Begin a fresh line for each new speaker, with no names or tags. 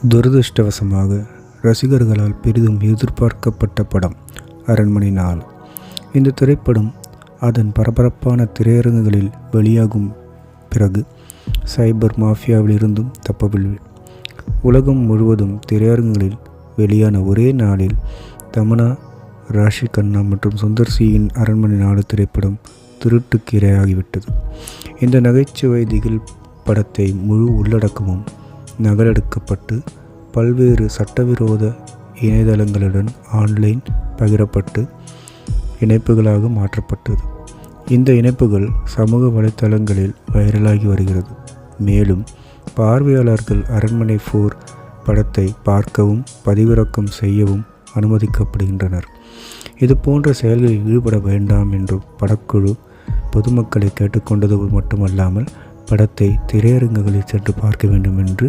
துரதிர்ஷ்டவசமாக ரசிகர்களால் பெரிதும் எதிர்பார்க்கப்பட்ட படம் அரண்மனை 4. இந்த திரைப்படம் அதன் பரபரப்பான திரையரங்குகளில் வெளியாகும் பிறகு சைபர் மாஃபியாவில் இருந்தும் தப்பவில்லை. உலகம் முழுவதும் திரையரங்குகளில் வெளியான ஒரே நாளில் தமன்னா, ராஷி கண்ணா மற்றும் சுந்தர் சியின் அரண்மனை 4 திரைப்படம் திருட்டுக்கு இரையாகிவிட்டது. இந்த நகைச்சுவை திகில் படத்தை முழு உள்ளடக்கமும் நகலெடுக்கப்பட்டு பல்வேறு சட்டவிரோத இணையதளங்களுடன் ஆன்லைன் பகிரப்பட்டு இணைப்புகளாக மாற்றப்பட்டது. இந்த இணைப்புகள் சமூக வலைத்தளங்களில் வைரலாகி வருகிறது. மேலும் பார்வையாளர்கள் அரண்மனை 4 படத்தை பார்க்கவும் பதிவிறக்கம் செய்யவும் அனுமதிக்கப்படுகின்றனர். இது போன்ற செயல்களில் ஈடுபட வேண்டாம் என்று படக்குழு பொதுமக்களை கேட்டுக்கொண்டது மட்டுமல்லாமல் படத்தை திரையரங்குகளில் சென்று பார்க்க வேண்டும் என்று